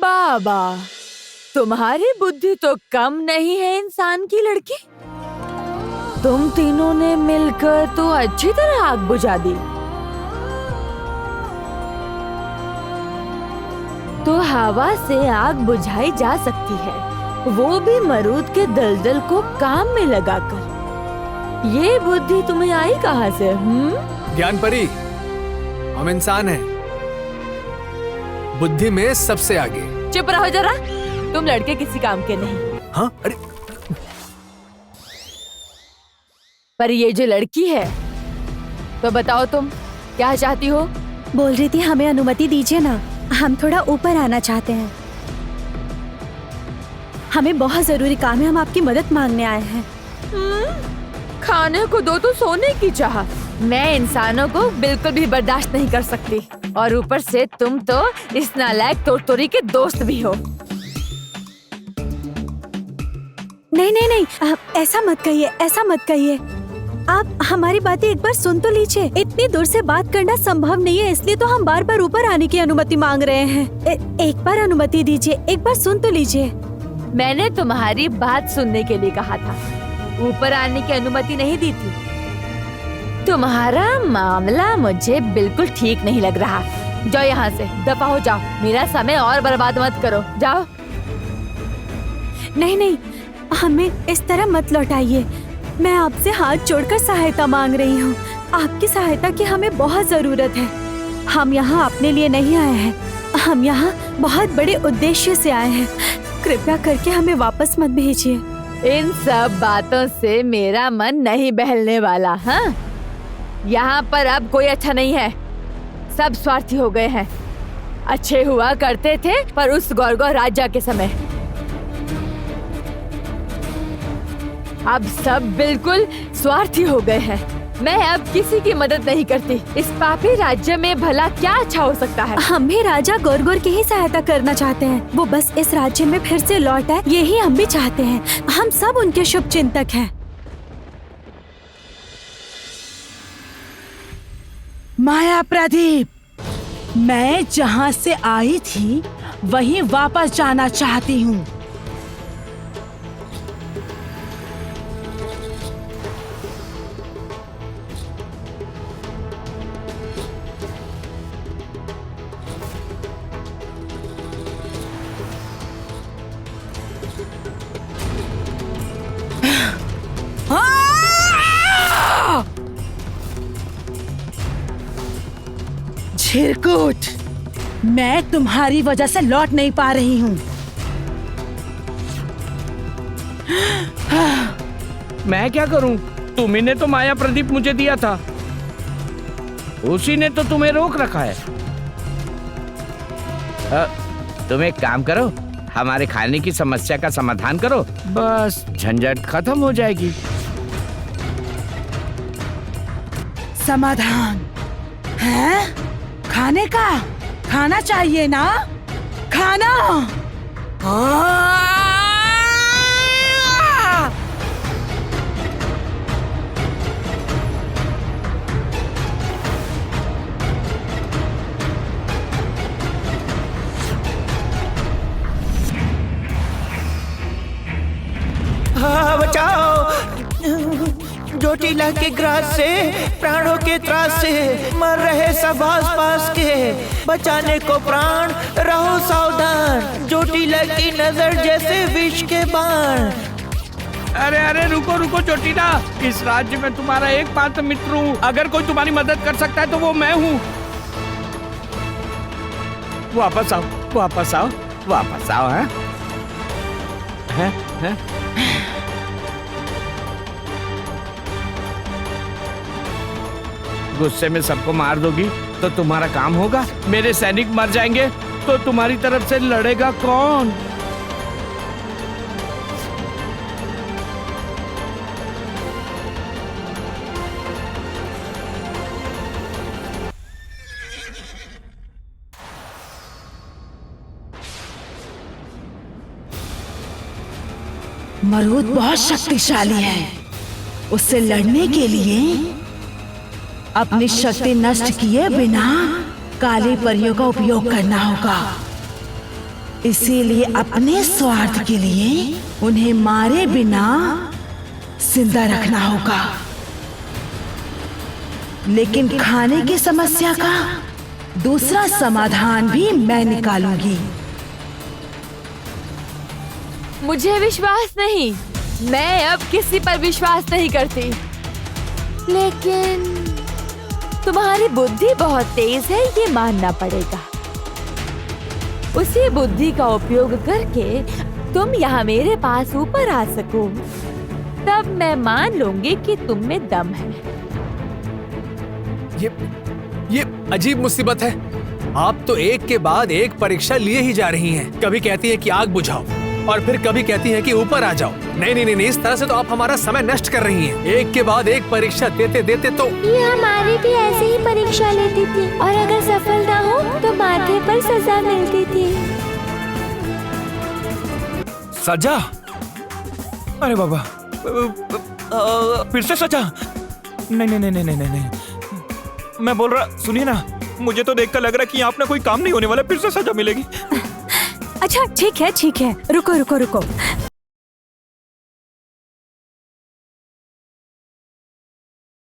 बाबा, तुम्हारी बुद्धि तो कम नहीं है इंसान की लड़की। तुम तीनों ने मिलकर तो अच्छी तरह आग बुझा दी। तो हवा से आग बुझाई जा सकती है, वो भी मरूद के दलदल को काम में लगाकर। ये बुद्धि तुम्हें आई कहाँ से? ज्ञान परी, हम इंसान हैं, बुद्धि में सबसे आगे। चुप रहो जरा, तुम लड़के किसी काम के नहीं। हाँ, अरे पर ये जो लड़की है, तो बताओ तुम क्या चाहती हो? बोल रही थी हमें अनुमति दीजिए ना, हम थोड़ा ऊपर आना चाहते हैं। हमें बहुत जरूरी काम है, हम आपकी मदद मांगने आए हैं। खाने को दो तो सोने की चाह। मैं इंसानों को बिल्कुल भी बर्दाश्त नहीं कर सकती, और ऊपर से तुम तो इस नालायक तोरतोरी के दोस्त भी हो। नहीं नहीं नहीं, आप ऐसा मत कहिए, ऐसा मत कहिए। आप हमारी बातें एक बार सुन तो लीजिए। इतनी दूर से बात करना संभव नहीं है, इसलिए तो हम बार बार ऊपर आने की अनुमति मांग रहे हैं। एक बार अनुमति दीजिए, एक बार सुन तो लीजिए। मैंने तुम्हारी बात सुनने के लिए कहा था, ऊपर आने की अनुमति नहीं दी थी। तुम्हारा मामला मुझे बिल्कुल ठीक नहीं लग रहा। जाओ यहाँ से, दफा हो जाओ, मेरा समय और बर्बाद मत करो, जाओ। नहीं नहीं, हमें इस तरह मत लौटाइए। मैं आपसे हाथ जोड़कर सहायता मांग रही हूँ। आपकी सहायता की हमें बहुत जरूरत है। हम यहाँ अपने लिए नहीं आए हैं, हम यहाँ बहुत बड़े उद्देश्य से आए हैं। कृपया करके हमें वापस मत भेजिए। इन सब बातों से मेरा मन नहीं बहलने वाला। हाँ, यहाँ पर अब कोई अच्छा नहीं है, सब स्वार्थी हो गए हैं। अच्छे हुआ करते थे पर उस गौरगौर राजा के समय, अब सब बिल्कुल स्वार्थी हो गए हैं। मैं अब किसी की मदद नहीं करती। इस पापी राज्य में भला क्या अच्छा हो सकता है? हम भी राजा गोरगोर की ही सहायता करना चाहते हैं। वो बस इस राज्य में फिर से लौट आए, यही हम भी चाहते हैं। हम सब उनके शुभ चिंतक हैं। माया प्रदीप, मैं जहाँ से आई थी वहीं वापस जाना चाहती हूँ। चिरकुट, मैं तुम्हारी वजह से लौट नहीं पा रही हूँ। मैं क्या करूं? तुम्ही ने तो माया प्रदीप मुझे दिया था, उसी ने तो तुम्हें रोक रखा है। तुम एक काम करो, हमारे खाने की समस्या का समाधान करो, बस झंझट खत्म हो जाएगी। समाधान है? खाने का? खाना चाहिए ना? खाना। बचाओ, जोटीला के ग्रास से, प्राणों के त्रास से मर रहे सब आस पास के। बचाने को प्राण, रहो सावधान, जोटीला की नजर जैसे विष के बाण। अरे अरे रुको रुको चोटीला, इस राज्य में तुम्हारा एकमात्र मित्र हूँ। अगर कोई तुम्हारी मदद कर सकता है तो वो मैं हूँ। वापस आओ, वापस आओ, वापस आओ। हैं? गुस्से में सबको मार दोगी तो तुम्हारा काम होगा? मेरे सैनिक मर जाएंगे तो तुम्हारी तरफ से लड़ेगा कौन? मरूद बहुत शक्तिशाली है, उससे लड़ने के लिए अपनी शक्ति नष्ट किए बिना काली परियों का उपयोग करना होगा। इसीलिए अपने स्वार्थ के लिए उन्हें मारे बिना जिंदा रखना होगा। लेकिन खाने की समस्या का दूसरा समाधान भी मैं निकालूंगी। मुझे विश्वास नहीं, मैं अब किसी पर विश्वास नहीं करती। लेकिन तुम्हारी बुद्धि बहुत तेज है, ये मानना पड़ेगा। उसी बुद्धि का उपयोग करके तुम यहाँ मेरे पास ऊपर आ सको, तब मैं मान लूंगी कि तुम में दम है। ये अजीब मुसीबत है। आप तो एक के बाद एक परीक्षा लिए ही जा रही हैं। कभी कहती हैं कि आग बुझाओ और फिर कभी कहती हैं कि ऊपर आ जाओ। नहीं, इस तरह से तो आप हमारा समय नष्ट कर रही हैं। एक के बाद एक परीक्षा देते देते तो ये हमारी भी ऐसे ही परीक्षा लेती थी और अगर सफल ना हो तो माथे पर सजा मिलती थी। सजा? अरे बाबा, फिर से सजा? नहीं। मैं बोल रहा, सुनिए ना, मुझे तो देखकर लग रहा है कि यहाँ अपना कोई काम नहीं होने वाला, फिर से सजा मिलेगी। अच्छा ठीक है, रुको।